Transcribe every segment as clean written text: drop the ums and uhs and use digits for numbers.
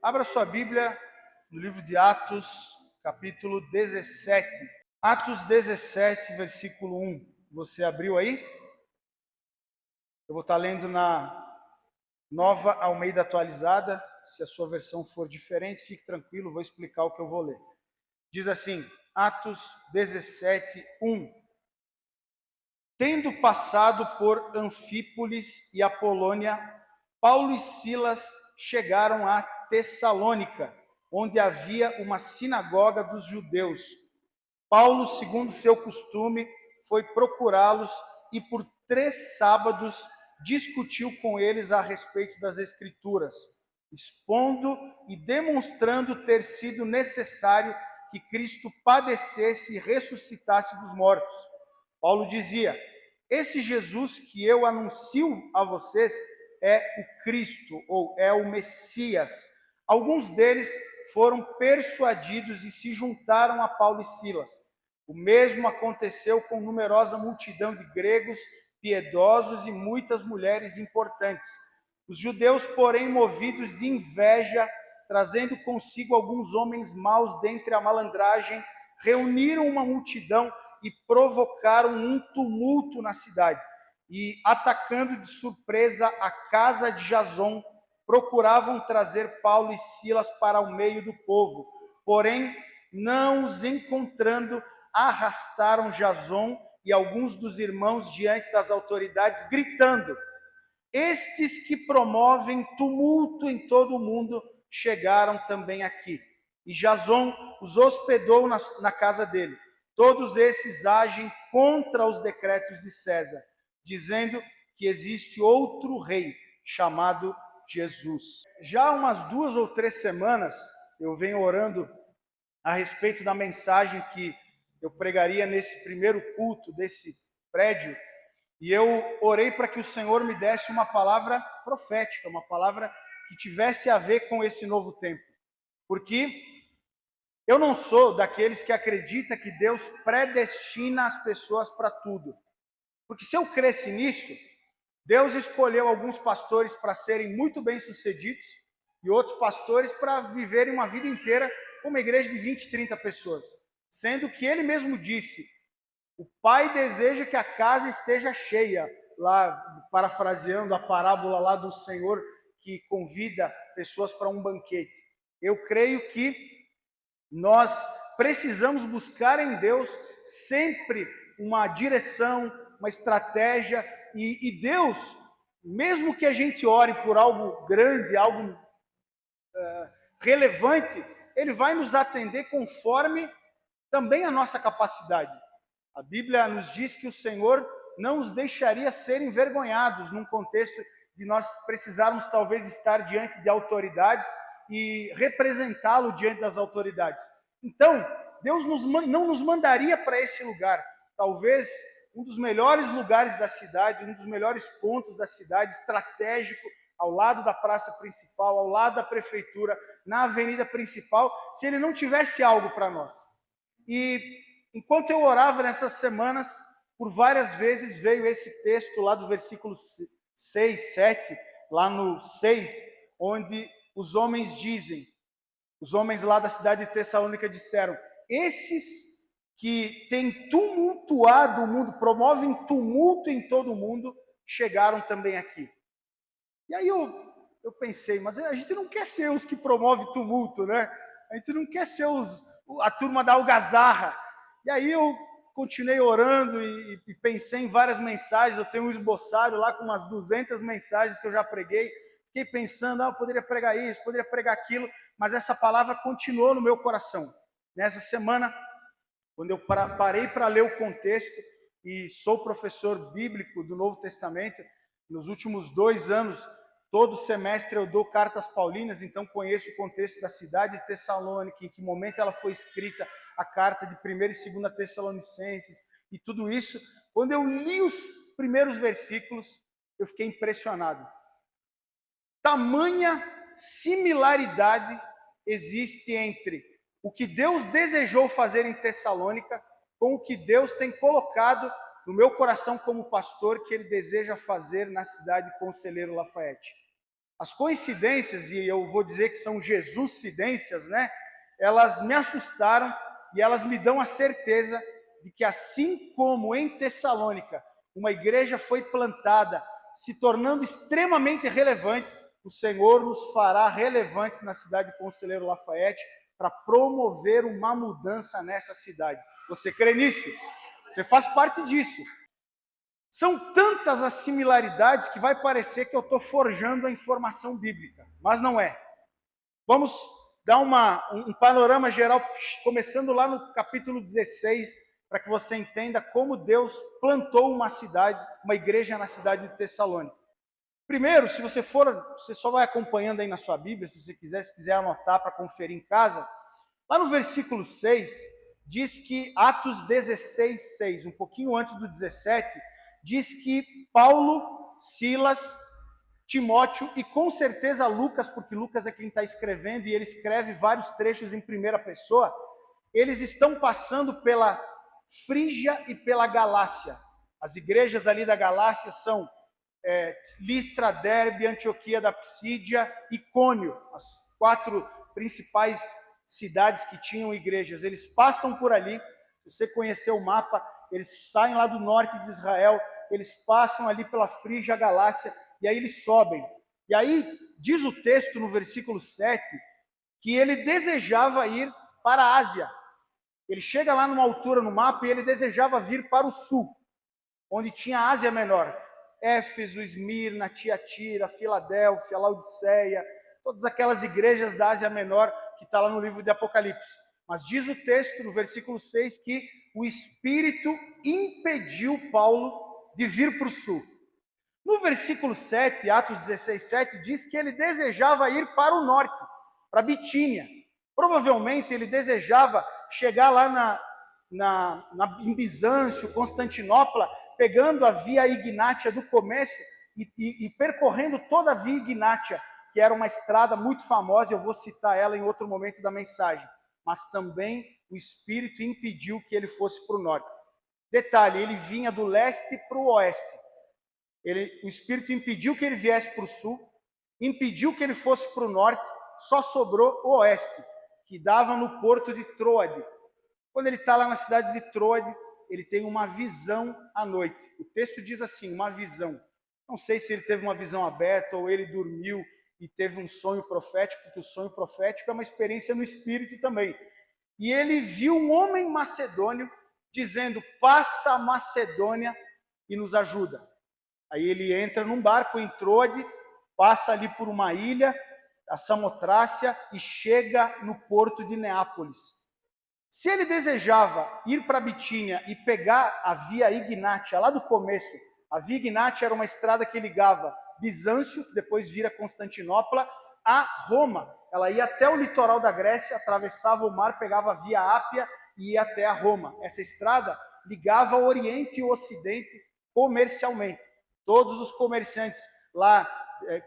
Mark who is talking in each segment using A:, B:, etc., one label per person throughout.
A: Abra sua Bíblia no livro de Atos, capítulo 17. Atos 17, versículo 1. Você abriu aí? Eu vou estar lendo na Nova Almeida Atualizada. Se a sua versão for diferente, fique tranquilo, vou explicar o que eu vou ler. Diz assim, Atos 17, 1. Tendo passado por Anfípolis e Apolônia, Paulo e Silas chegaram a Tessalônica, onde havia uma sinagoga dos judeus. Paulo, segundo seu costume, foi procurá-los e por 3 sábados discutiu com eles a respeito das Escrituras, expondo e demonstrando ter sido necessário que Cristo padecesse e ressuscitasse dos mortos. Paulo dizia: esse Jesus que eu anuncio a vocês é o Cristo, ou é o Messias. Alguns deles foram persuadidos e se juntaram a Paulo e Silas. O mesmo aconteceu com numerosa multidão de gregos piedosos e muitas mulheres importantes. Os judeus, porém, movidos de inveja, trazendo consigo alguns homens maus dentre a malandragem, reuniram uma multidão e provocaram um tumulto na cidade. E, atacando de surpresa a casa de Jason, procuravam trazer Paulo e Silas para o meio do povo. Porém, não os encontrando, arrastaram Jason e alguns dos irmãos diante das autoridades, gritando: estes que promovem tumulto em todo o mundo chegaram também aqui. E Jason os hospedou na casa dele. Todos esses agem contra os decretos de César, dizendo que existe outro rei chamado Jesus. Já há umas 2 ou 3 semanas eu venho orando a respeito da mensagem que eu pregaria nesse primeiro culto desse prédio, e eu orei para que o Senhor me desse uma palavra profética, uma palavra que tivesse a ver com esse novo tempo. Porque eu não sou daqueles que acredita que Deus predestina as pessoas para tudo. Porque se eu cresce nisso, Deus escolheu alguns pastores para serem muito bem-sucedidos e outros pastores para viverem uma vida inteira como uma igreja de 20, 30 pessoas. Sendo que ele mesmo disse: o pai deseja que a casa esteja cheia, lá parafraseando a parábola lá do Senhor que convida pessoas para um banquete. Eu creio que nós precisamos buscar em Deus sempre uma direção, uma estratégia, e Deus, mesmo que a gente ore por algo grande, algo relevante, Ele vai nos atender conforme também a nossa capacidade. A Bíblia nos diz que o Senhor não nos deixaria ser envergonhados num contexto de nós precisarmos talvez estar diante de autoridades e representá-lo diante das autoridades. Então, Deus não nos mandaria para esse lugar. Talvez um dos melhores lugares da cidade, um dos melhores pontos da cidade, estratégico, ao lado da praça principal, ao lado da prefeitura, na avenida principal, se ele não tivesse algo para nós. E enquanto eu orava nessas semanas, por várias vezes veio esse texto lá do versículo 6, 7, lá no 6, onde os homens dizem, os homens lá da cidade de Tessalônica disseram: esses que têm tumultuado o mundo, promovem tumulto em todo o mundo, chegaram também aqui. E aí eu pensei, mas a gente não quer ser os que promovem tumulto, né? A gente não quer ser a turma da algazarra. E aí eu continuei orando e pensei em várias mensagens. Eu tenho um esboçado lá com umas 200 mensagens que eu já preguei. Fiquei pensando, eu poderia pregar isso, poderia pregar aquilo, mas essa palavra continuou no meu coração. Nessa semana, quando eu parei para ler o contexto, e sou professor bíblico do Novo Testamento, nos últimos 2 anos, todo semestre eu dou cartas paulinas, então conheço o contexto da cidade de Tessalônica, em que momento ela foi escrita, a carta de 1ª e 2ª Tessalonicenses, e tudo isso. Quando eu li os primeiros versículos, eu fiquei impressionado. Tamanha similaridade existe entre o que Deus desejou fazer em Tessalônica com o que Deus tem colocado no meu coração como pastor, que Ele deseja fazer na cidade de Conselheiro Lafayette. As coincidências, e eu vou dizer que são Jesuscidências, né? Elas me assustaram e elas me dão a certeza de que assim como em Tessalônica, uma igreja foi plantada, se tornando extremamente relevante, o Senhor nos fará relevantes na cidade de Conselheiro Lafayette para promover uma mudança nessa cidade. Você crê nisso? Você faz parte disso. São tantas as similaridades que vai parecer que eu estou forjando a informação bíblica, mas não é. Vamos dar um panorama geral, começando lá no capítulo 16, para que você entenda como Deus plantou uma cidade, uma igreja na cidade de Tessalônica. Primeiro, se você você só vai acompanhando aí na sua Bíblia, se quiser anotar para conferir em casa, lá no versículo 6, diz que Atos 16, 6, um pouquinho antes do 17, diz que Paulo, Silas, Timóteo e com certeza Lucas, porque Lucas é quem está escrevendo e ele escreve vários trechos em primeira pessoa, eles estão passando pela Frígia e pela Galácia. As igrejas ali da Galácia são Listra, Derbe, Antioquia da Psídia e Cônio, as 4 principais cidades que tinham igrejas. Eles passam por ali, se você conhecer o mapa, eles saem lá do norte de Israel, eles passam ali pela Frígia, Galácia, e aí eles sobem. E aí diz o texto no versículo 7 que ele desejava ir para a Ásia. Ele chega lá numa altura no mapa e ele desejava vir para o sul, onde tinha a Ásia Menor. Éfeso, Esmirna, Tiatira, Filadélfia, Laodiceia, todas aquelas igrejas da Ásia Menor que está lá no livro de Apocalipse. Mas diz o texto, no versículo 6, que o Espírito impediu Paulo de vir para o sul. No versículo 7, Atos 16, 7, diz que ele desejava ir para o norte, para Bitínia. Provavelmente ele desejava chegar lá em Bizâncio, Constantinopla, pegando a Via Ignátia do Comércio e percorrendo toda a Via Ignátia, que era uma estrada muito famosa, eu vou citar ela em outro momento da mensagem. Mas também o Espírito impediu que ele fosse para o norte. Detalhe, ele vinha do leste para o oeste. O Espírito impediu que ele viesse para o sul, impediu que ele fosse para o norte, só sobrou o oeste, que dava no porto de Troade. Quando ele está lá na cidade de Troade, ele tem uma visão à noite. O texto diz assim, uma visão. Não sei se ele teve uma visão aberta ou ele dormiu e teve um sonho profético, porque o sonho profético é uma experiência no Espírito também. E ele viu um homem macedônio dizendo, passa a Macedônia e nos ajuda. Aí ele entra num barco em Troade, passa ali por uma ilha, a Samotrácia, e chega no porto de Neápolis. Se ele desejava ir para Bitínia e pegar a Via Ignátia, lá do começo, a Via Ignátia era uma estrada que ligava Bizâncio, depois vira Constantinopla, a Roma. Ela ia até o litoral da Grécia, atravessava o mar, pegava a Via Ápia e ia até a Roma. Essa estrada ligava o Oriente e o Ocidente comercialmente. Todos os comerciantes lá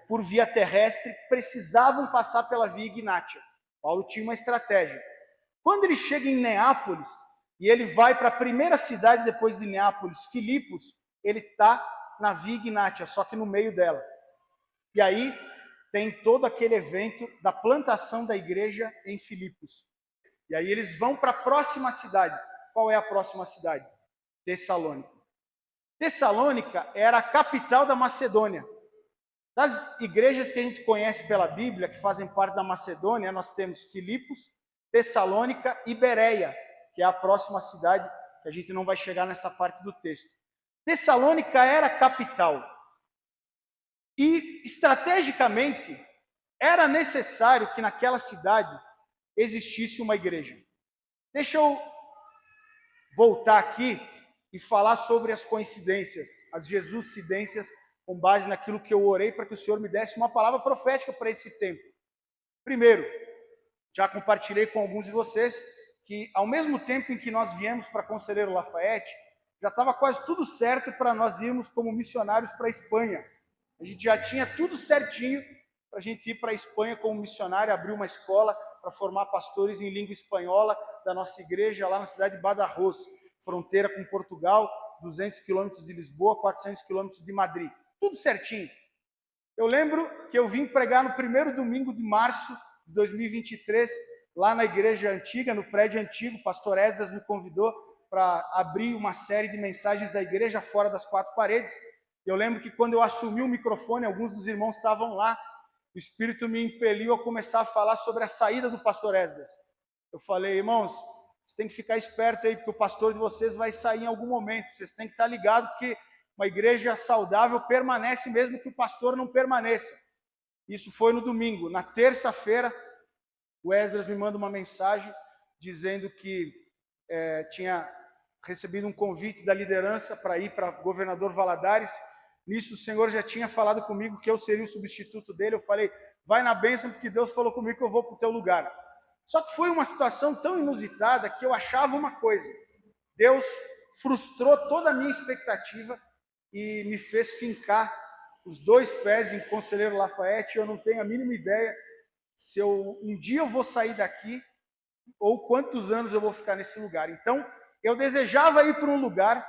A: por via terrestre precisavam passar pela Via Ignátia. Paulo tinha uma estratégia. Quando ele chega em Neápolis, e ele vai para a primeira cidade depois de Neápolis, Filipos, ele está na Via Ignátia, só que no meio dela. E aí tem todo aquele evento da plantação da igreja em Filipos. E aí eles vão para a próxima cidade. Qual é a próxima cidade? Tessalônica. Tessalônica era a capital da Macedônia. Das igrejas que a gente conhece pela Bíblia, que fazem parte da Macedônia, nós temos Filipos, Tessalônica e Bereia, que é a próxima cidade, que a gente não vai chegar nessa parte do texto. Tessalônica era a capital. E, estrategicamente, era necessário que naquela cidade existisse uma igreja. Deixa eu voltar aqui e falar sobre as coincidências, as Jesuscidências, com base naquilo que eu orei para que o Senhor me desse uma palavra profética para esse tempo. Primeiro, já compartilhei com alguns de vocês que, ao mesmo tempo em que nós viemos para Conselheiro Lafayette, já estava quase tudo certo para nós irmos como missionários para a Espanha. A gente já tinha tudo certinho para a gente ir para a Espanha como missionário, abrir uma escola para formar pastores em língua espanhola da nossa igreja lá na cidade de Badajoz, fronteira com Portugal, 200 quilômetros de Lisboa, 400 quilômetros de Madrid. Tudo certinho. Eu lembro que eu vim pregar no primeiro domingo de março de 2023, lá na igreja antiga, no prédio antigo. O pastor Esdras me convidou para abrir uma série de mensagens da igreja fora das quatro paredes. Eu lembro que quando eu assumi o microfone, alguns dos irmãos estavam lá, o Espírito me impeliu a começar a falar sobre a saída do pastor Esdras. Eu falei, irmãos, vocês têm que ficar espertos aí, porque o pastor de vocês vai sair em algum momento. Vocês têm que estar ligados, porque uma igreja saudável permanece mesmo que o pastor não permaneça. Isso foi no domingo. Na terça-feira, o Esdras me manda uma mensagem dizendo que tinha recebido um convite da liderança para ir para Governador Valadares. Nisso o Senhor já tinha falado comigo que eu seria o substituto dele. Eu falei, vai na bênção, porque Deus falou comigo que eu vou para o teu lugar. Só que foi uma situação tão inusitada que eu achava uma coisa. Deus frustrou toda a minha expectativa e me fez fincar os dois pés em Conselheiro Lafayette. Eu não tenho a mínima ideia se um dia eu vou sair daqui ou quantos anos eu vou ficar nesse lugar. Então, eu desejava ir para um lugar,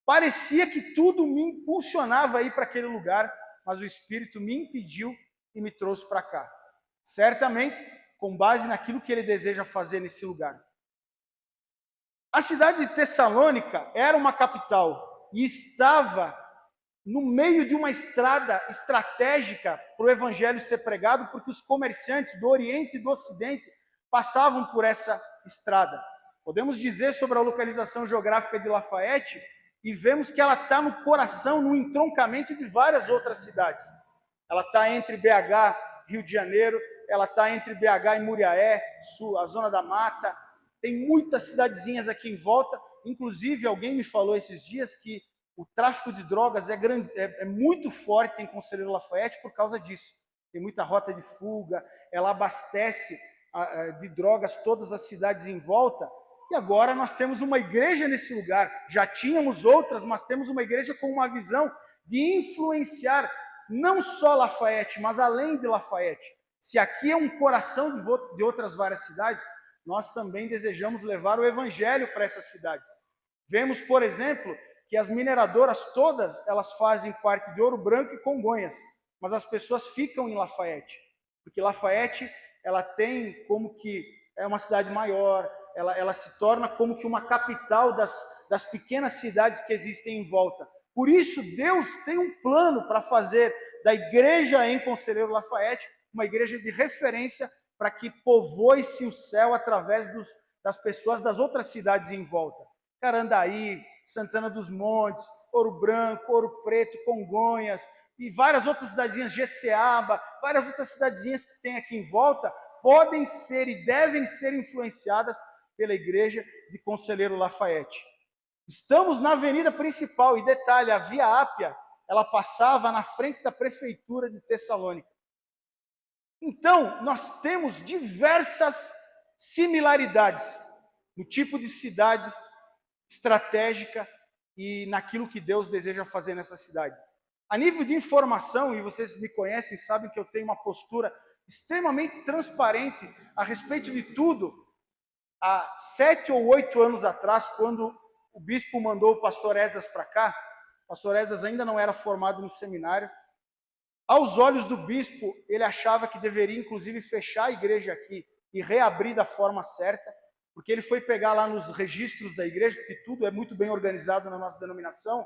A: parecia que tudo me impulsionava a ir para aquele lugar, mas o Espírito me impediu e me trouxe para cá. Certamente, com base naquilo que ele deseja fazer nesse lugar. A cidade de Tessalônica era uma capital e estava no meio de uma estrada estratégica para o evangelho ser pregado, porque os comerciantes do Oriente e do Ocidente passavam por essa estrada. Podemos dizer sobre a localização geográfica de Lafayette e vemos que ela está no coração, no entroncamento de várias outras cidades. Ela está entre BH, Rio de Janeiro, ela está entre BH e Muriaé, sul, a Zona da Mata. Tem muitas cidadezinhas aqui em volta. Inclusive, alguém me falou esses dias que o tráfico de drogas é muito forte em Conselheiro Lafayette por causa disso. Tem muita rota de fuga, ela abastece de drogas todas as cidades em volta. E agora nós temos uma igreja nesse lugar. Já tínhamos outras, mas temos uma igreja com uma visão de influenciar não só Lafayette, mas além de Lafayette. Se aqui é um coração de outras várias cidades, nós também desejamos levar o evangelho para essas cidades. Vemos, por exemplo, que as mineradoras todas, elas fazem parte de Ouro Branco e Congonhas, mas as pessoas ficam em Lafayette, porque Lafayette, ela tem como que é uma cidade maior, ela se torna como que uma capital das pequenas cidades que existem em volta. Por isso, Deus tem um plano para fazer da igreja em Conselheiro Lafayette uma igreja de referência para que povoe-se o céu através das pessoas das outras cidades em volta. Carandaí, Santana dos Montes, Ouro Branco, Ouro Preto, Congonhas e várias outras cidadezinhas, Jeceaba, várias outras cidadezinhas que tem aqui em volta, podem ser e devem ser influenciadas pela igreja de Conselheiro Lafayette. Estamos na avenida principal e detalhe, a Via Ápia, ela passava na frente da prefeitura de Tessalônica. Então, nós temos diversas similaridades no tipo de cidade estratégica e naquilo que Deus deseja fazer nessa cidade. A nível de informação, e vocês me conhecem, sabem que eu tenho uma postura extremamente transparente a respeito de tudo. Há 7 ou 8 anos atrás, quando o bispo mandou o pastor Esdras para cá, o pastor Esdras ainda não era formado no seminário. Aos olhos do bispo, ele achava que deveria, inclusive, fechar a igreja aqui e reabrir da forma certa, porque ele foi pegar lá nos registros da igreja, porque tudo é muito bem organizado na nossa denominação.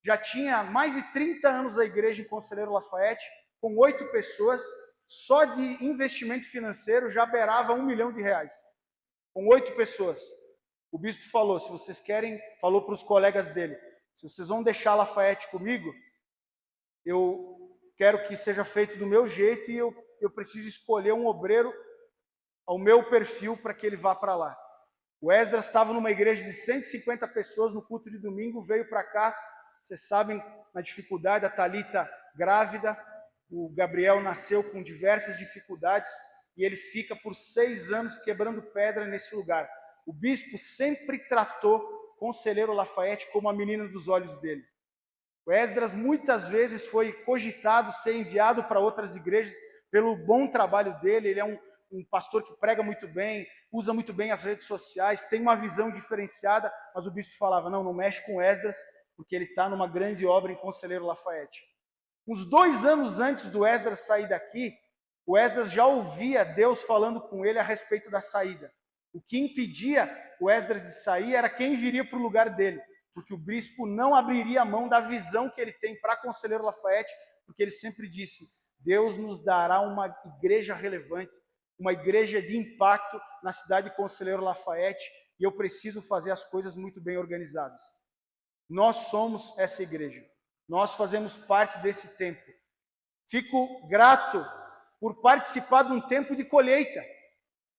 A: Já tinha mais de 30 anos a igreja em Conselheiro Lafayette, com 8 pessoas, só de investimento financeiro já beirava R$1 milhão. Com 8 pessoas. O bispo falou, se vocês querem, falou para os colegas dele, se vocês vão deixar Lafayette comigo, eu quero que seja feito do meu jeito e eu preciso escolher um obreiro ao meu perfil para que ele vá para lá. O Esdras estava numa igreja de 150 pessoas no culto de domingo, veio para cá, vocês sabem, na dificuldade, a Thalita grávida, o Gabriel nasceu com diversas dificuldades e ele fica por 6 anos quebrando pedra nesse lugar. O bispo sempre tratou Conselheiro Lafayette como a menina dos olhos dele. O Esdras muitas vezes foi cogitado ser enviado para outras igrejas pelo bom trabalho dele. Ele é um pastor que prega muito bem, usa muito bem as redes sociais, tem uma visão diferenciada, mas o bispo falava, não mexe com Esdras, porque ele está numa grande obra em Conselheiro Lafayette. Uns 2 anos antes do Esdras sair daqui, o Esdras já ouvia Deus falando com ele a respeito da saída. O que impedia o Esdras de sair era quem viria para o lugar dele, porque o bispo não abriria a mão da visão que ele tem para Conselheiro Lafayette, porque ele sempre disse: Deus nos dará uma igreja relevante, uma igreja de impacto na cidade de Conselheiro Lafayette, e eu preciso fazer as coisas muito bem organizadas. Nós somos essa igreja. Nós fazemos parte desse tempo. Fico grato por participar de um tempo de colheita.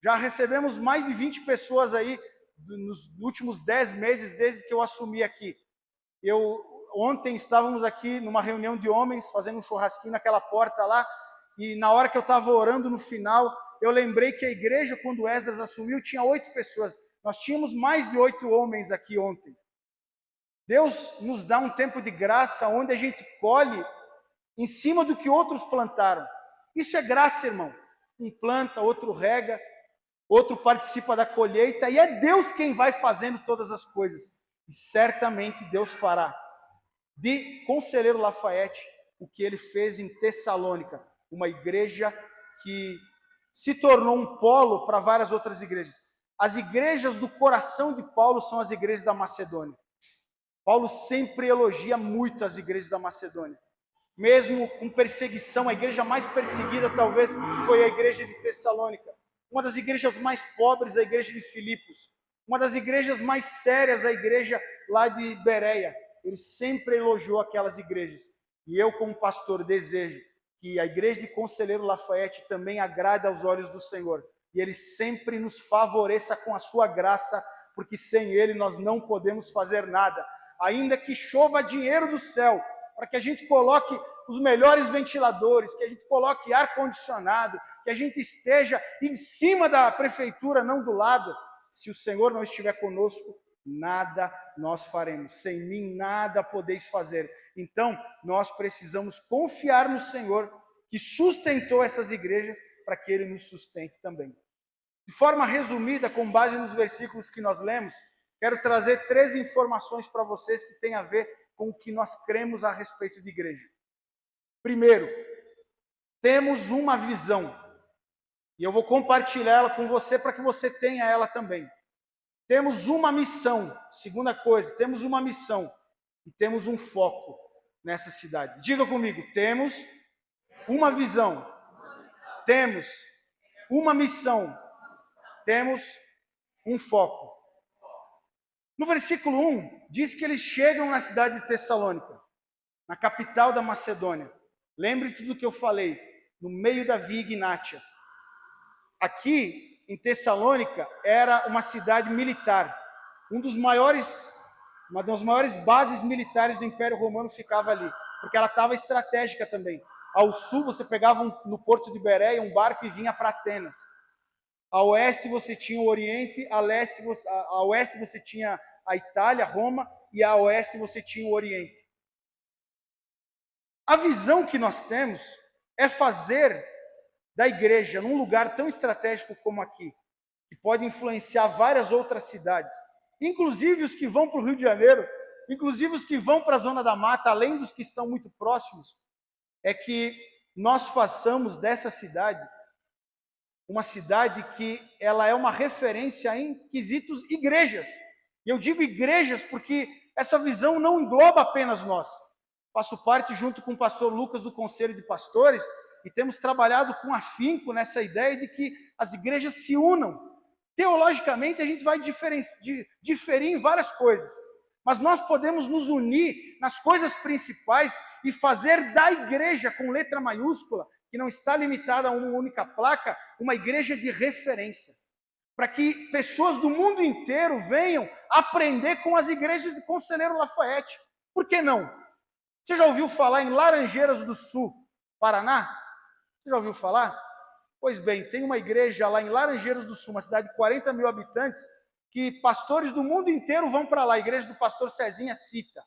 A: Já recebemos mais de 20 pessoas aí nos últimos 10 meses desde que eu assumi aqui. Ontem estávamos aqui numa reunião de homens, fazendo um churrasquinho naquela porta lá, e na hora que eu estava orando no final, eu lembrei que a igreja, quando Esdras assumiu, tinha 8 pessoas. Nós tínhamos mais de 8 homens aqui ontem. Deus nos dá um tempo de graça onde a gente colhe em cima do que outros plantaram. Isso é graça, irmão. Um planta, outro rega, outro participa da colheita, e é Deus quem vai fazendo todas as coisas. E certamente Deus fará de Conselheiro Lafayette o que ele fez em Tessalônica, uma igreja que se tornou um polo para várias outras igrejas. As igrejas do coração de Paulo são as igrejas da Macedônia. Paulo sempre elogia muito as igrejas da Macedônia. Mesmo com perseguição, a igreja mais perseguida talvez foi a igreja de Tessalônica. Uma das igrejas mais pobres, a igreja de Filipos. Uma das igrejas mais sérias, a igreja lá de Bereia. Ele sempre elogiou aquelas igrejas. E eu, como pastor, desejo que a igreja de Conselheiro Lafayette também agrade aos olhos do Senhor. E Ele sempre nos favoreça com a sua graça, porque sem Ele nós não podemos fazer nada. Ainda que chova dinheiro do céu, para que a gente coloque os melhores ventiladores, que a gente coloque ar-condicionado, que a gente esteja em cima da prefeitura, não do lado. Se o Senhor não estiver conosco, nada nós faremos. Sem mim nada podeis fazer. Então, nós precisamos confiar no Senhor, que sustentou essas igrejas, para que Ele nos sustente também. De forma resumida, com base nos versículos que nós lemos, quero trazer 3 informações para vocês que têm a ver com o que nós cremos a respeito de igreja. Primeiro, temos uma visão, e eu vou compartilhar ela com você para que você tenha ela também. Temos uma missão. Segunda coisa, temos uma missão e temos um foco nessa cidade. Diga comigo, temos uma visão, temos uma missão, temos um foco. No versículo 1, diz que eles chegam na cidade de Tessalônica, na capital da Macedônia. Lembre-te do que eu falei, no meio da Via Ignátia. Aqui, em Tessalônica, era uma cidade militar. Uma das maiores bases militares do Império Romano ficava ali, porque ela estava estratégica também. Ao sul, você pegava no porto de Bereia um barco e vinha para Atenas. A oeste você tinha o Oriente, a oeste você tinha a Itália, Roma, e a oeste você tinha o Oriente. A visão que nós temos é fazer da igreja num lugar tão estratégico como aqui, que pode influenciar várias outras cidades, inclusive os que vão para o Rio de Janeiro, inclusive os que vão para a Zona da Mata, além dos que estão muito próximos, é que nós façamos dessa cidade uma cidade que ela é uma referência em quesitos igrejas. E eu digo igrejas porque essa visão não engloba apenas nós. Faço parte, junto com o pastor Lucas, do Conselho de Pastores, e temos trabalhado com afinco nessa ideia de que as igrejas se unam. Teologicamente, a gente vai diferir em várias coisas, mas nós podemos nos unir nas coisas principais e fazer da igreja, com letra maiúscula, que não está limitada a uma única placa, uma igreja de referência, para que pessoas do mundo inteiro venham aprender com as igrejas de Conselheiro Lafayette. Por que não? Você já ouviu falar em Laranjeiras do Sul, Paraná? Você já ouviu falar? Pois bem, tem uma igreja lá em Laranjeiras do Sul, uma cidade de 40 mil habitantes, que pastores do mundo inteiro vão para lá, a igreja do pastor Cezinha Cita.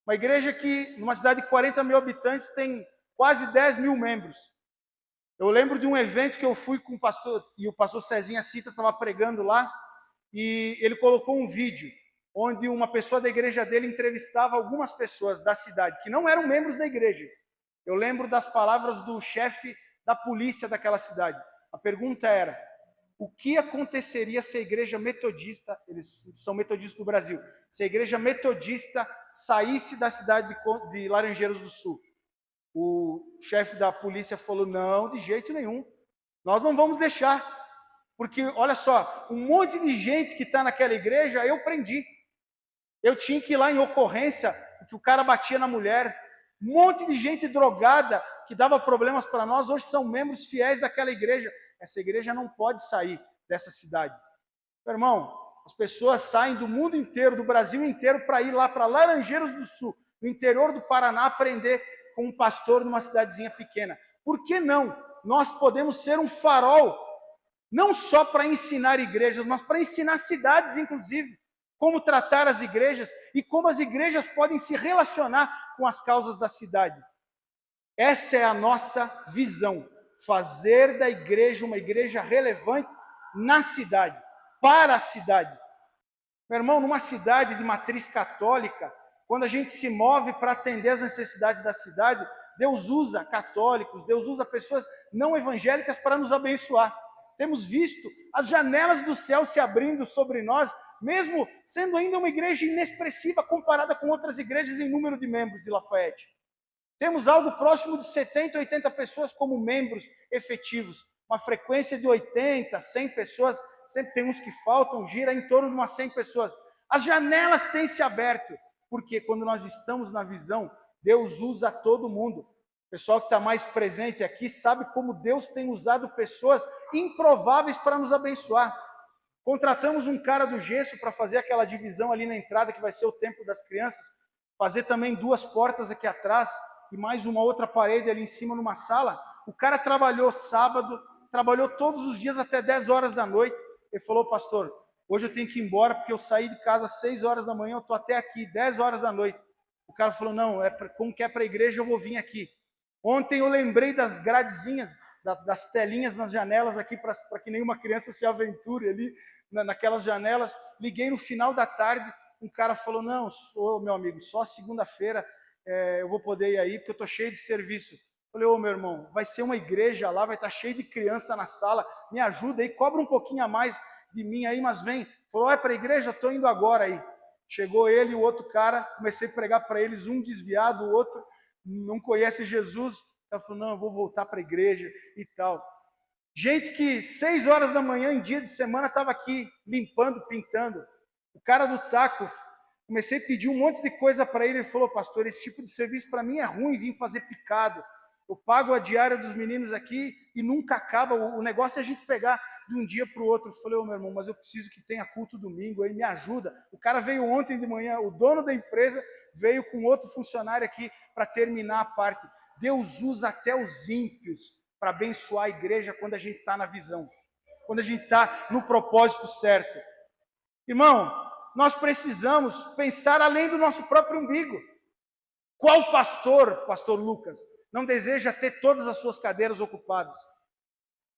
A: Uma igreja que, numa cidade de 40 mil habitantes, tem quase 10 mil membros. Eu lembro de um evento que eu fui com o pastor, e o pastor Cezinha Cita estava pregando lá, e ele colocou um vídeo, onde uma pessoa da igreja dele entrevistava algumas pessoas da cidade, que não eram membros da igreja. Eu lembro das palavras do chefe da polícia daquela cidade. A pergunta era: o que aconteceria se a igreja metodista, eles são metodistas do Brasil, se a igreja metodista saísse da cidade de Laranjeiras do Sul? O chefe da polícia falou: não, de jeito nenhum, nós não vamos deixar, porque olha só, um monte de gente que está naquela igreja eu prendi. Eu tinha que ir lá em ocorrência, porque o cara batia na mulher. Um monte de gente drogada que dava problemas para nós, hoje são membros fiéis daquela igreja. Essa igreja não pode sair dessa cidade. Meu irmão, as pessoas saem do mundo inteiro, do Brasil inteiro, para ir lá para Laranjeiras do Sul, no interior do Paraná, aprender com um pastor numa cidadezinha pequena. Por que não? Nós podemos ser um farol, não só para ensinar igrejas, mas para ensinar cidades, inclusive, como tratar as igrejas e como as igrejas podem se relacionar com as causas da cidade. Essa é a nossa visão, fazer da igreja uma igreja relevante na cidade, para a cidade. Meu irmão, numa cidade de matriz católica, quando a gente se move para atender as necessidades da cidade, Deus usa católicos, Deus usa pessoas não evangélicas para nos abençoar. Temos visto as janelas do céu se abrindo sobre nós, mesmo sendo ainda uma igreja inexpressiva comparada com outras igrejas em número de membros de Lafayette. Temos algo próximo de 70, 80 pessoas como membros efetivos. Uma frequência de 80, 100 pessoas, sempre tem uns que faltam, gira em torno de umas 100 pessoas. As janelas têm se aberto, porque quando nós estamos na visão, Deus usa todo mundo. O pessoal que está mais presente aqui sabe como Deus tem usado pessoas improváveis para nos abençoar. Contratamos um cara do gesso para fazer aquela divisão ali na entrada, que vai ser o templo das crianças, fazer também 2 portas aqui atrás, e mais uma outra parede ali em cima numa sala. O cara trabalhou sábado, trabalhou todos os dias até 10 horas da noite. Ele falou: pastor, hoje eu tenho que ir embora porque eu saí de casa às 6 horas da manhã, eu estou até aqui, 10 horas da noite. O cara falou: não, como que é para a igreja, eu vou vir aqui. Ontem eu lembrei das gradezinhas, das telinhas nas janelas aqui, para que nenhuma criança se aventure ali naquelas janelas. Liguei no final da tarde, um cara falou: não, meu amigo, só segunda-feira eu vou poder ir aí, porque eu estou cheio de serviço. Falei: ô meu irmão, vai ser uma igreja lá, vai estar cheio de criança na sala, me ajuda aí, cobra um pouquinho a mais de mim aí, mas vem. Falou: vai para a igreja, estou indo agora aí. Chegou ele e o outro cara, comecei a pregar para eles, um desviado, o outro não conhece Jesus. Ela falou: não, eu vou voltar para a igreja e tal. Gente que 6 horas da manhã, em dia de semana, estava aqui limpando, pintando. O cara do taco, comecei a pedir um monte de coisa para ele. Ele falou: pastor, esse tipo de serviço para mim é ruim, vim fazer picado. Eu pago a diária dos meninos aqui e nunca acaba. O negócio é a gente pegar de um dia para o outro. Eu falei: ô meu irmão, mas eu preciso que tenha culto domingo aí, me ajuda. O cara veio ontem de manhã, o dono da empresa veio com outro funcionário aqui para terminar a parte. Deus usa até os ímpios para abençoar a igreja quando a gente está na visão, quando a gente está no propósito certo. Irmão, nós precisamos pensar além do nosso próprio umbigo. Qual pastor Lucas, não deseja ter todas as suas cadeiras ocupadas?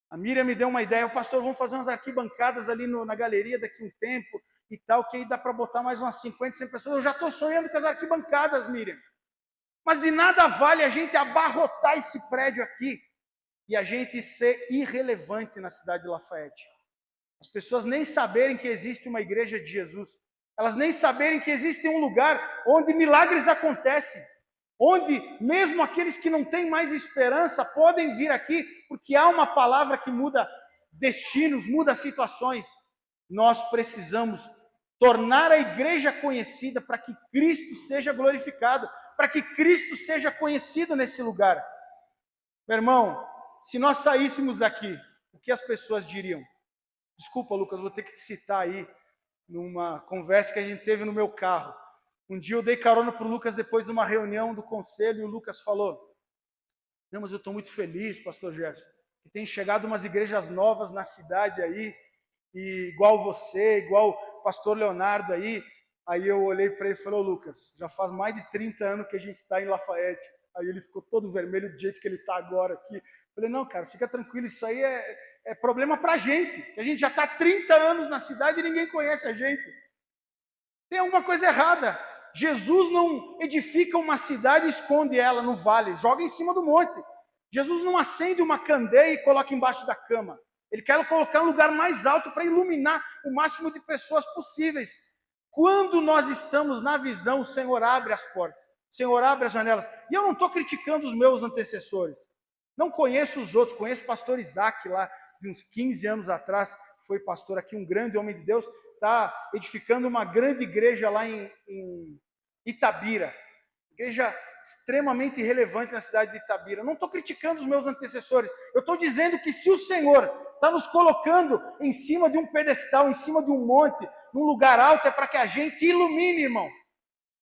A: A Miriam me deu uma ideia: o pastor, vamos fazer umas arquibancadas ali na galeria daqui a um tempo e tal, que aí dá para botar mais umas 50, 100 pessoas. Eu já estou sonhando com as arquibancadas, Miriam. Mas de nada vale a gente abarrotar esse prédio aqui e a gente ser irrelevante na cidade de Lafayette. As pessoas nem saberem que existe uma igreja de Jesus. Elas nem saberem que existe um lugar onde milagres acontecem. Onde mesmo aqueles que não têm mais esperança podem vir aqui, porque há uma palavra que muda destinos, muda situações. Nós precisamos tornar a igreja conhecida para que Cristo seja glorificado, para que Cristo seja conhecido nesse lugar. Meu irmão, se nós saíssemos daqui, o que as pessoas diriam? Desculpa, Lucas, vou ter que te citar aí numa conversa que a gente teve no meu carro. Um dia eu dei carona para o Lucas depois de uma reunião do conselho e o Lucas falou: não, mas eu estou muito feliz, pastor Jefferson, que tem chegado umas igrejas novas na cidade aí, e igual você, igual o pastor Leonardo aí. Aí eu olhei para ele e falei: ô Lucas, já faz mais de 30 anos que a gente está em Lafayette. Aí ele ficou todo vermelho do jeito que ele está agora aqui. Eu falei: não, cara, fica tranquilo, isso aí é problema para a gente, que a gente já está 30 anos na cidade e ninguém conhece a gente. Tem alguma coisa errada. Jesus não edifica uma cidade e esconde ela no vale, joga em cima do monte. Jesus não acende uma candeia e coloca embaixo da cama. Ele quer colocar um lugar mais alto para iluminar o máximo de pessoas possíveis. Quando nós estamos na visão, o Senhor abre as portas, o Senhor abre as janelas. E eu não estou criticando os meus antecessores. Não conheço os outros, conheço o pastor Isaac lá, de uns 15 anos atrás, foi pastor aqui, um grande homem de Deus, está edificando uma grande igreja lá em Itabira. Igreja extremamente relevante na cidade de Itabira. Não estou criticando os meus antecessores. Eu estou dizendo que se o Senhor está nos colocando em cima de um pedestal, em cima de um monte, num lugar alto, é para que a gente ilumine, irmão.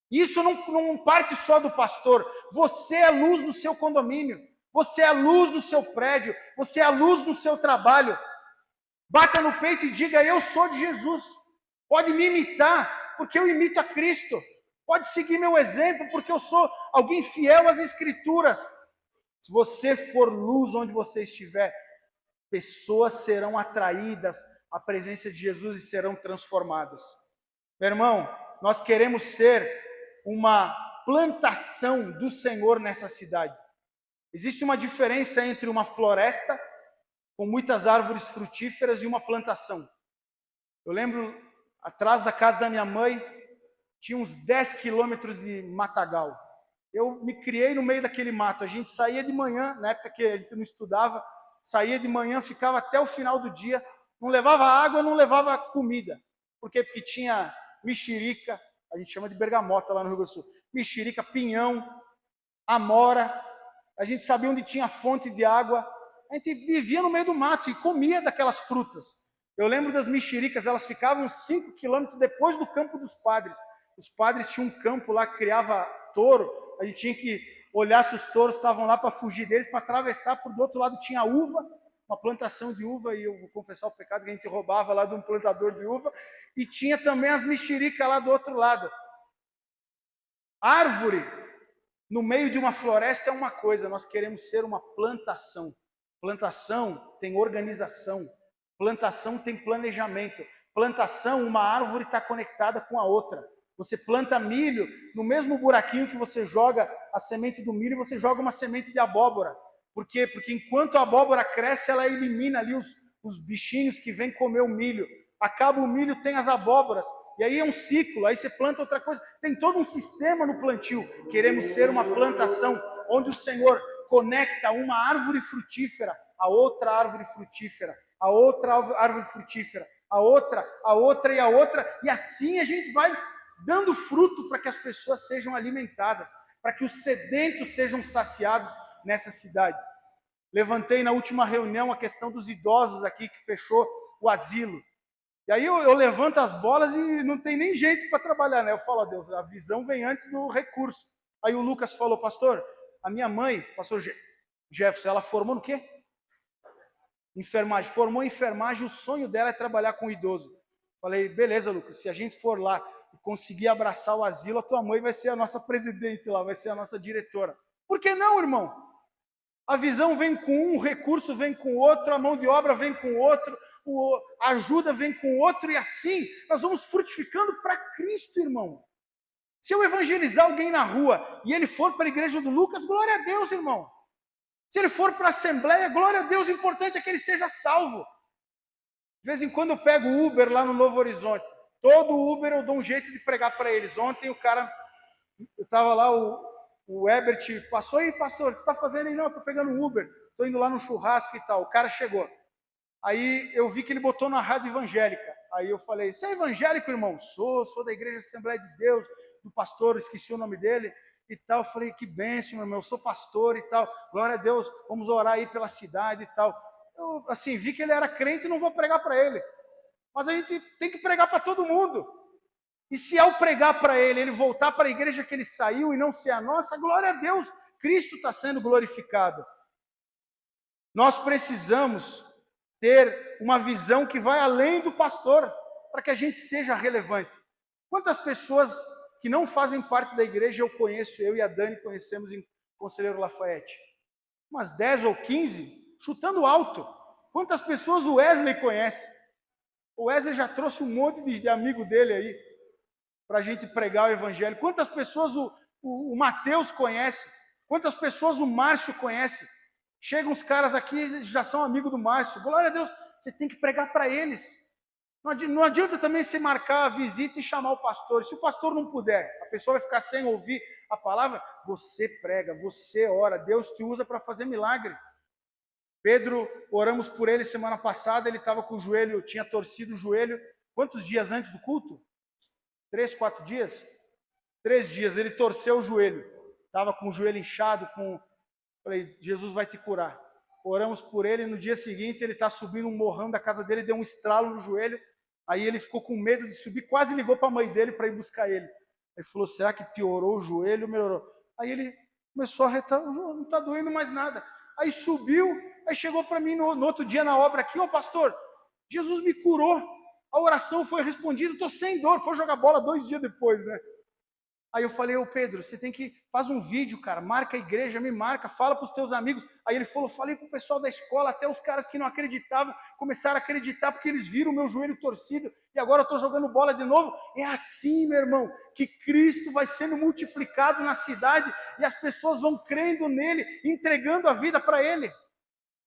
A: Isso não parte só do pastor. Você é luz no seu condomínio. Você é luz no seu prédio. Você é luz no seu trabalho. Bata no peito e diga: eu sou de Jesus. Pode me imitar, porque eu imito a Cristo. Pode seguir meu exemplo, porque eu sou alguém fiel às Escrituras. Se você for luz onde você estiver, pessoas serão atraídas à presença de Jesus e serão transformadas. Meu irmão, nós queremos ser uma plantação do Senhor nessa cidade. Existe uma diferença entre uma floresta com muitas árvores frutíferas e uma plantação. Eu lembro, atrás da casa da minha mãe, tinha uns 10 quilômetros de matagal. Eu me criei no meio daquele mato. A gente saía de manhã, na época que a gente não estudava, saía de manhã, ficava até o final do dia, não levava água, não levava comida. Por quê? Porque tinha mexerica, a gente chama de bergamota lá no Rio Grande do Sul, mexerica, pinhão, amora, a gente sabia onde tinha fonte de água, a gente vivia no meio do mato e comia daquelas frutas. Eu lembro das mexericas, elas ficavam 5 quilômetros depois do campo dos padres. Os padres tinham um campo lá que criava touro, a gente tinha que olhar se os touros estavam lá para fugir deles, para atravessar, por do outro lado tinha uva, uma plantação de uva, e eu vou confessar o pecado que a gente roubava lá de um plantador de uva, e tinha também as mexericas lá do outro lado. Árvore no meio de uma floresta é uma coisa, nós queremos ser uma plantação. Plantação tem organização, plantação tem planejamento, plantação, uma árvore está conectada com a outra. Você planta milho, no mesmo buraquinho que você joga a semente do milho, você joga uma semente de abóbora. Por quê? Porque enquanto a abóbora cresce, ela elimina ali os bichinhos que vêm comer o milho. Acaba o milho, tem as abóboras. E aí é um ciclo, aí você planta outra coisa. Tem todo um sistema no plantio. Queremos ser uma plantação onde o Senhor conecta uma árvore frutífera a outra árvore frutífera, a outra árvore frutífera, a outra e a outra. E assim a gente vai dando fruto para que as pessoas sejam alimentadas, para que os sedentos sejam saciados nessa cidade. Levantei na última reunião a questão dos idosos aqui, que fechou o asilo. E aí eu levanto as bolas e não tem nem gente para trabalhar, né? Eu falo: ó Deus, a visão vem antes do recurso. Aí o Lucas falou: pastor, a minha mãe, pastor Jefferson, ela formou no quê? Enfermagem. Formou em enfermagem, o sonho dela é trabalhar com idoso. Falei: beleza, Lucas, se a gente for lá e conseguir abraçar o asilo, a tua mãe vai ser a nossa presidente lá, vai ser a nossa diretora. Por que não, irmão? A visão vem com um, o recurso vem com outro, a mão de obra vem com outro, a ajuda vem com outro, e assim nós vamos frutificando para Cristo, irmão. Se eu evangelizar alguém na rua e ele for para a igreja do Lucas, glória a Deus, irmão. Se ele for para a assembleia, glória a Deus, o importante é que ele seja salvo. De vez em quando eu pego o Uber lá no Novo Horizonte. Todo Uber eu dou um jeito de pregar para eles. Ontem o cara, eu estava lá, o Herbert passou: aí, pastor, o que você está fazendo aí? Não, estou pegando um Uber, estou indo lá no churrasco e tal. O cara chegou. Aí eu vi que ele botou na rádio evangélica. Aí eu falei: você é evangélico, irmão? Sou da Igreja Assembleia de Deus, do pastor, esqueci o nome dele e tal. Eu falei: que bênção, meu irmão, eu sou pastor e tal. Glória a Deus, vamos orar aí pela cidade e tal. Eu, assim, vi que ele era crente e não vou pregar para ele. Mas a gente tem que pregar para todo mundo. E se ao pregar para ele, ele voltar para a igreja que ele saiu e não ser a nossa, glória a Deus, Cristo está sendo glorificado. Nós precisamos ter uma visão que vai além do pastor, para que a gente seja relevante. Quantas pessoas que não fazem parte da igreja eu conheço, eu e a Dani conhecemos em Conselheiro Lafayette? Umas 10 ou 15, chutando alto. Quantas pessoas o Wesley conhece? O Wesley já trouxe um monte de amigo dele aí. para a gente pregar o evangelho. Quantas pessoas o Mateus conhece? Quantas pessoas o Márcio conhece? Chegam os caras aqui, já são amigos do Márcio. Glória a Deus, você tem que pregar para eles. Não adianta também você marcar a visita e chamar o pastor. Se o pastor não puder, a pessoa vai ficar sem ouvir a palavra. Você prega, você ora, Deus te usa para fazer milagre. Pedro, oramos por ele semana passada, ele estava com o joelho, tinha torcido o joelho. Quantos dias antes do culto? 3, 4 dias? 3 dias, ele torceu o joelho. Estava com o joelho inchado, falei, Jesus vai te curar. Oramos por ele, no dia seguinte ele está subindo um morrão da casa dele, deu um estralo no joelho, aí ele ficou com medo de subir, quase ligou para a mãe dele para ir buscar ele. Ele falou, será que piorou o joelho? Melhorou. Aí ele começou a retar, não está doendo mais nada. Aí subiu, aí chegou para mim no outro dia na obra aqui, pastor, Jesus me curou, a oração foi respondida, estou sem dor, foi jogar bola 2 dias depois, né? Aí eu falei, Pedro, você tem que, faz um vídeo, cara, marca a igreja, me marca, fala para os teus amigos. Aí ele falou, falei com o pessoal da escola, até os caras que não acreditavam, começaram a acreditar porque eles viram o meu joelho torcido e agora eu estou jogando bola de novo. É assim, meu irmão, que Cristo vai sendo multiplicado na cidade e as pessoas vão crendo nele, entregando a vida para ele.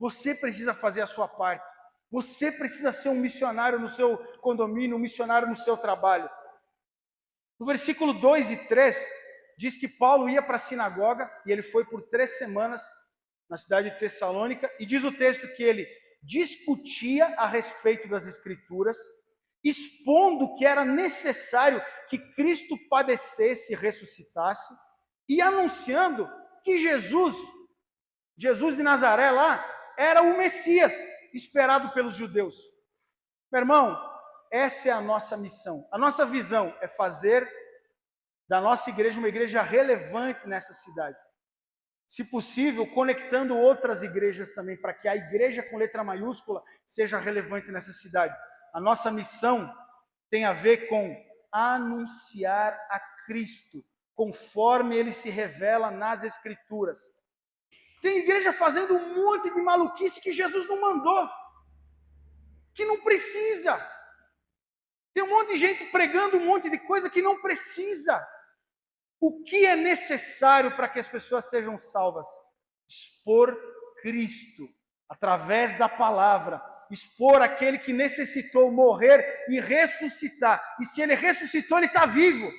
A: Você precisa fazer a sua parte. Você precisa ser um missionário no seu condomínio, um missionário no seu trabalho. No versículo 2 e 3, diz que Paulo ia para a sinagoga, e ele foi por 3 semanas na cidade de Tessalônica, e diz o texto que ele discutia a respeito das Escrituras, expondo que era necessário que Cristo padecesse e ressuscitasse, e anunciando que Jesus de Nazaré lá, era o Messias, esperado pelos judeus. Meu irmão, essa é a nossa missão. A nossa visão é fazer da nossa igreja uma igreja relevante nessa cidade. Se possível, conectando outras igrejas também, para que a igreja com letra maiúscula seja relevante nessa cidade. A nossa missão tem a ver com anunciar a Cristo, conforme ele se revela nas Escrituras. Tem igreja fazendo um monte de maluquice que Jesus não mandou, que não precisa. Tem um monte de gente pregando um monte de coisa que não precisa. O que é necessário para que as pessoas sejam salvas? Expor Cristo, através da palavra. Expor aquele que necessitou morrer e ressuscitar. E se ele ressuscitou, ele está vivo.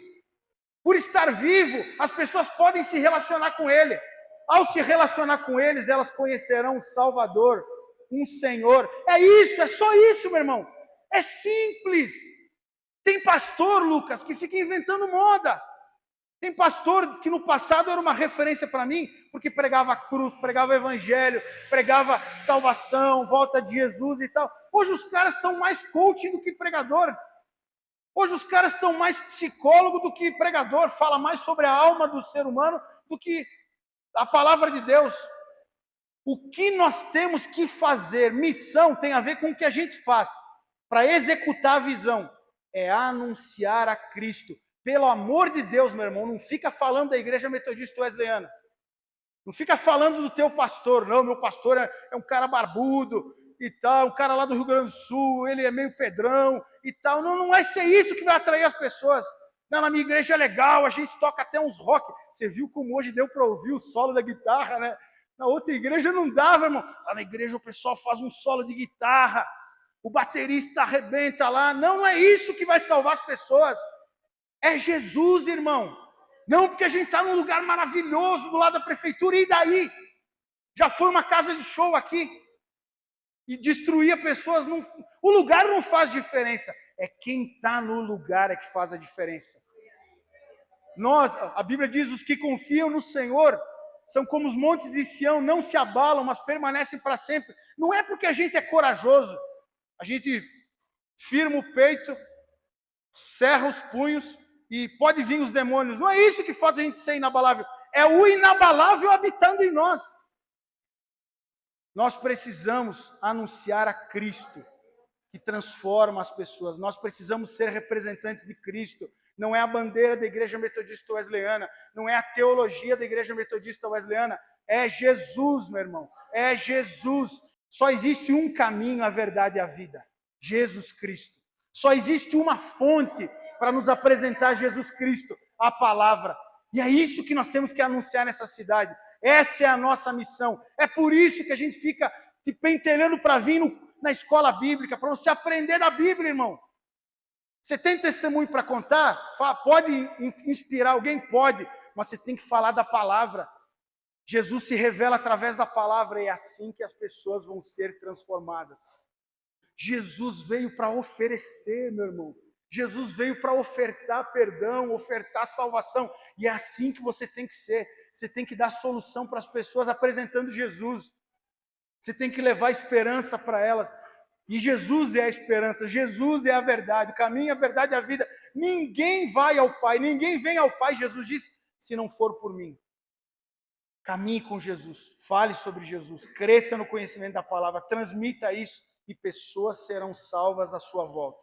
A: Por estar vivo, as pessoas podem se relacionar com ele. Ao se relacionar com eles, elas conhecerão um Salvador, um Senhor. É isso, é só isso, meu irmão. É simples. Tem pastor, Lucas, que fica inventando moda. Tem pastor que no passado era uma referência para mim, porque pregava a cruz, pregava o evangelho, pregava salvação, volta de Jesus e tal. Hoje os caras estão mais coaching do que pregador. Hoje os caras estão mais psicólogo do que pregador, fala mais sobre a alma do ser humano do que a palavra de Deus. O que nós temos que fazer, missão, tem a ver com o que a gente faz para executar a visão. É anunciar a Cristo. Pelo amor de Deus, meu irmão, não fica falando da igreja metodista wesleyana. Não fica falando do teu pastor, não. Meu pastor é um cara barbudo e tal, um cara lá do Rio Grande do Sul, ele é meio pedrão e tal. Não vai ser isso que vai atrair as pessoas. Não, na minha igreja é legal, a gente toca até uns rock. Você viu como hoje deu para ouvir o solo da guitarra, né? Na outra igreja não dava, irmão. Lá na igreja o pessoal faz um solo de guitarra, o baterista arrebenta lá. Não é isso que vai salvar as pessoas. É Jesus, irmão. Não porque a gente está num lugar maravilhoso do lado da prefeitura, e daí? Já foi uma casa de show aqui e destruía pessoas. O lugar não faz diferença. É quem está no lugar é que faz a diferença. A Bíblia diz, os que confiam no Senhor são como os montes de Sião, não se abalam, mas permanecem para sempre. Não é porque a gente é corajoso, a gente firma o peito, cerra os punhos e pode vir os demônios. Não é isso que faz a gente ser inabalável. É o inabalável habitando em nós. Nós precisamos anunciar a Cristo, que transforma as pessoas. Nós precisamos ser representantes de Cristo. Não é a bandeira da Igreja Metodista Wesleyana, não é a teologia da Igreja Metodista Wesleyana, é Jesus, meu irmão. É Jesus. Só existe um caminho, a verdade e a vida. Jesus Cristo. Só existe uma fonte para nos apresentar Jesus Cristo, a palavra. E é isso que nós temos que anunciar nessa cidade. Essa é a nossa missão. É por isso que a gente fica te pentelhando para vir na escola bíblica, para você aprender da Bíblia, irmão. Você tem testemunho para contar? Pode inspirar alguém? Pode. Mas você tem que falar da palavra. Jesus se revela através da palavra e é assim que as pessoas vão ser transformadas. Jesus veio para oferecer, meu irmão. Jesus veio para ofertar perdão, ofertar salvação. E é assim que você tem que ser. Você tem que dar solução para as pessoas apresentando Jesus. Você tem que levar esperança para elas. E Jesus é a esperança, Jesus é a verdade, o caminho, a verdade e a vida. Ninguém vai ao Pai, ninguém vem ao Pai, Jesus disse, se não for por mim. Caminhe com Jesus, fale sobre Jesus, cresça no conhecimento da palavra, transmita isso e pessoas serão salvas à sua volta.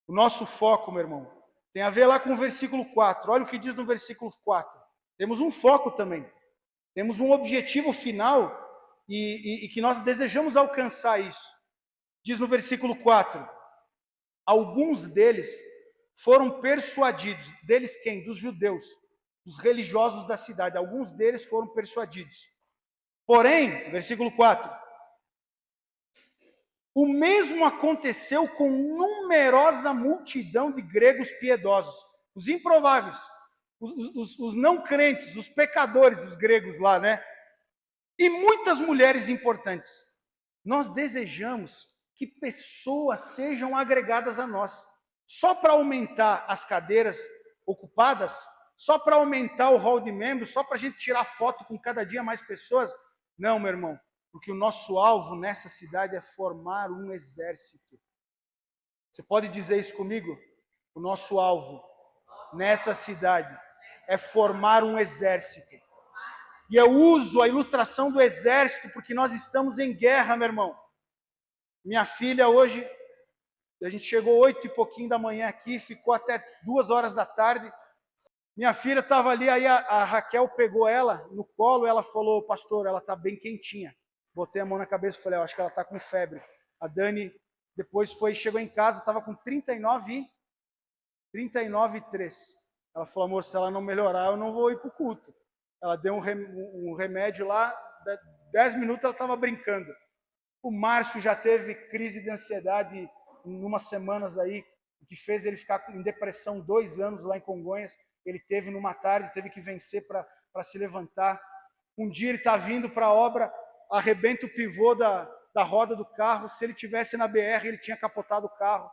A: O nosso foco, meu irmão, tem a ver lá com o versículo 4. Olha o que diz no versículo 4. Temos um foco também. Temos um objetivo final e que nós desejamos alcançar isso. Diz no versículo 4. Alguns deles foram persuadidos. Deles quem? Dos judeus. Dos religiosos da cidade. Alguns deles foram persuadidos. Porém, versículo 4. O mesmo aconteceu com numerosa multidão de gregos piedosos, os improváveis, os não crentes, os pecadores, os gregos lá, né? E muitas mulheres importantes. Nós desejamos que pessoas sejam agregadas a nós, só para aumentar as cadeiras ocupadas, só para aumentar o hall de membros, só para a gente tirar foto com cada dia mais pessoas. Não, meu irmão. Porque o nosso alvo nessa cidade é formar um exército. Você pode dizer isso comigo? O nosso alvo nessa cidade é formar um exército. E eu uso a ilustração do exército porque nós estamos em guerra, meu irmão. Minha filha hoje, a gente chegou 8 e pouquinho da manhã aqui, ficou até 2 horas da tarde. Minha filha estava ali, aí a Raquel pegou ela no colo, ela falou, pastor, ela está bem quentinha. Botei a mão na cabeça e falei, acho que ela está com febre. A Dani depois chegou em casa, estava com 39,3. Ela falou, amor, se ela não melhorar, eu não vou ir para o culto. Ela deu um remédio lá, 10 minutos ela estava brincando. O Márcio já teve crise de ansiedade em umas semanas aí, que fez ele ficar em depressão 2 anos lá em Congonhas. Ele teve numa tarde, teve que vencer para se levantar. Um dia ele está vindo para a obra, arrebenta o pivô da roda do carro. Se ele tivesse na BR, ele tinha capotado o carro.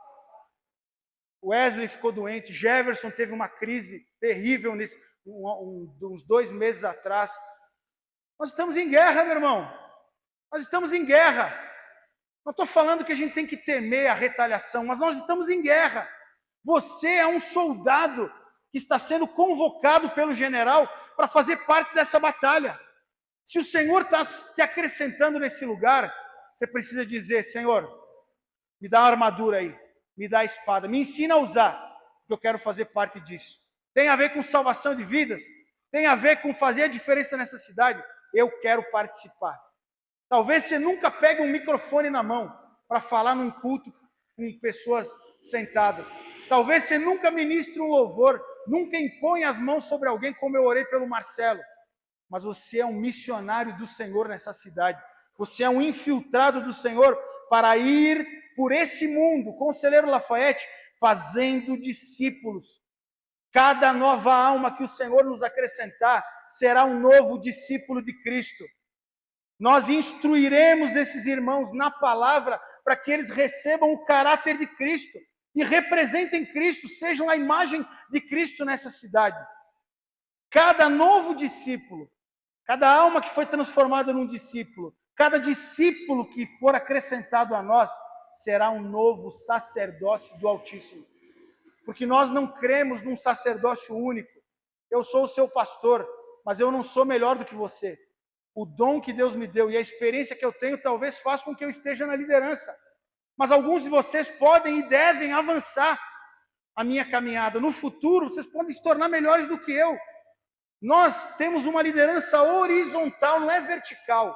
A: Wesley ficou doente. Jefferson teve uma crise terrível uns 2 meses atrás. Nós estamos em guerra, meu irmão. Nós estamos em guerra. Não estou falando que a gente tem que temer a retaliação, mas nós estamos em guerra. Você é um soldado que está sendo convocado pelo general para fazer parte dessa batalha. Se o Senhor está te acrescentando nesse lugar, você precisa dizer, Senhor, me dá a armadura aí, me dá a espada, me ensina a usar, porque eu quero fazer parte disso. Tem a ver com salvação de vidas, tem a ver com fazer a diferença nessa cidade, eu quero participar. Talvez você nunca pegue um microfone na mão para falar num culto com pessoas sentadas. Talvez você nunca ministre um louvor, nunca imponha as mãos sobre alguém como eu orei pelo Marcelo. Mas você é um missionário do Senhor nessa cidade. Você é um infiltrado do Senhor para ir por esse mundo, Conselheiro Lafayette, fazendo discípulos. Cada nova alma que o Senhor nos acrescentar será um novo discípulo de Cristo. Nós instruiremos esses irmãos na palavra para que eles recebam o caráter de Cristo e representem Cristo, sejam a imagem de Cristo nessa cidade. Cada novo discípulo, cada alma que foi transformada num discípulo, cada discípulo que for acrescentado a nós, será um novo sacerdócio do Altíssimo. Porque nós não cremos num sacerdócio único. Eu sou o seu pastor, mas eu não sou melhor do que você. O dom que Deus me deu e a experiência que eu tenho talvez faça com que eu esteja na liderança. Mas alguns de vocês podem e devem avançar a minha caminhada. No futuro, vocês podem se tornar melhores do que eu. Nós temos uma liderança horizontal, não é vertical.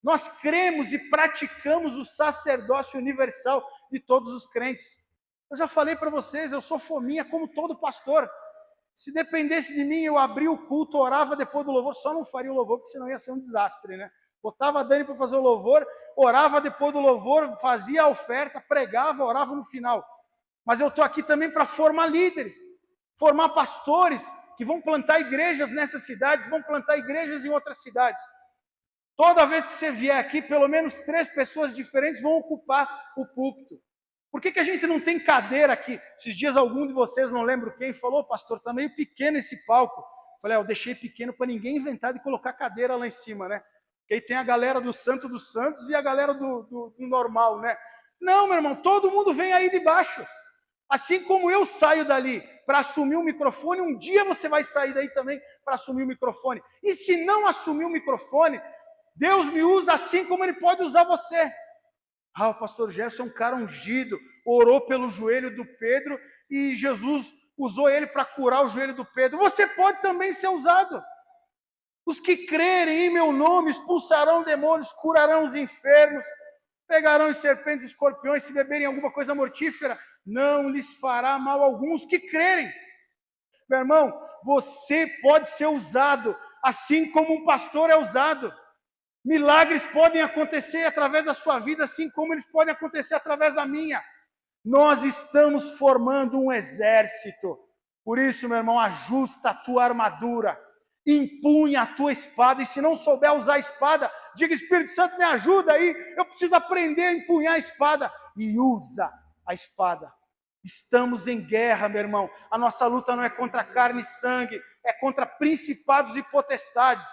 A: Nós cremos e praticamos o sacerdócio universal de todos os crentes. Eu já falei para vocês, eu sou fominha como todo pastor. Se dependesse de mim, eu abria o culto, orava depois do louvor, só não faria o louvor, porque senão ia ser um desastre, né? Botava a Dani para fazer o louvor, orava depois do louvor, fazia a oferta, pregava, orava no final. Mas eu estou aqui também para formar líderes, formar pastores que vão plantar igrejas nessa cidade, que vão plantar igrejas em outras cidades. Toda vez que você vier aqui, pelo menos 3 pessoas diferentes vão ocupar o púlpito. Por que a gente não tem cadeira aqui? Esses dias algum de vocês, não lembro quem, falou, pastor, está meio pequeno esse palco. Eu falei, eu deixei pequeno para ninguém inventar de colocar cadeira lá em cima, né? Porque aí tem a galera do Santo dos Santos e a galera do normal, né? Não, meu irmão, todo mundo vem aí de baixo. Assim como eu saio dali para assumir o microfone, um dia você vai sair daí também para assumir o microfone. E se não assumir o microfone, Deus me usa assim como Ele pode usar você. O pastor Gerson é um cara ungido, orou pelo joelho do Pedro e Jesus usou ele para curar o joelho do Pedro. Você pode também ser usado. Os que crerem em meu nome expulsarão demônios, curarão os enfermos, pegarão os serpentes e escorpiões, se beberem alguma coisa mortífera, não lhes fará mal algum. Os que crerem. Meu irmão, você pode ser usado, assim como um pastor é usado. Milagres podem acontecer através da sua vida, assim como eles podem acontecer através da minha. Nós estamos formando um exército. Por isso, meu irmão, ajusta a tua armadura, empunha a tua espada, e se não souber usar a espada, diga, Espírito Santo, me ajuda aí, eu preciso aprender a empunhar a espada, e usa a espada. Estamos em guerra, meu irmão. A nossa luta não é contra carne e sangue, é contra principados e potestades.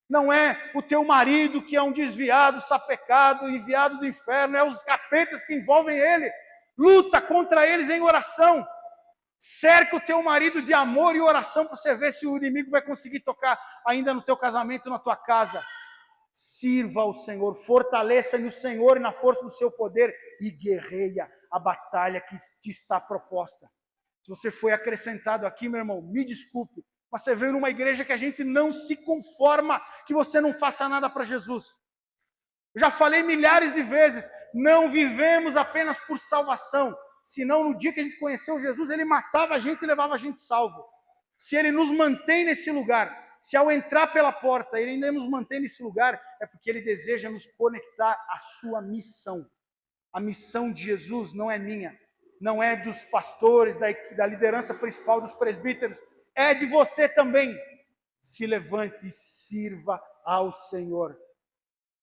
A: Não é o teu marido que é um desviado, sapecado, enviado do inferno, é os capetas que envolvem ele. Luta contra eles em oração. Cerca o teu marido de amor e oração para você ver se o inimigo vai conseguir tocar ainda no teu casamento, na tua casa. Sirva ao Senhor, fortaleça no Senhor e na força do seu poder e guerreia a batalha que te está proposta. Se você foi acrescentado aqui, meu irmão, me desculpe, mas você veio numa igreja que a gente não se conforma que você não faça nada para Jesus. Eu já falei milhares de vezes, não vivemos apenas por salvação, senão no dia que a gente conheceu Jesus, Ele matava a gente e levava a gente salvo. Se Ele nos mantém nesse lugar, se ao entrar pela porta Ele ainda nos mantém nesse lugar, é porque Ele deseja nos conectar à sua missão. A missão de Jesus não é minha, não é dos pastores, da liderança principal, dos presbíteros, é de você também. Se levante e sirva ao Senhor.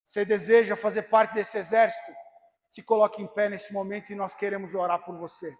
A: Você deseja fazer parte desse exército? Se coloque em pé nesse momento e nós queremos orar por você.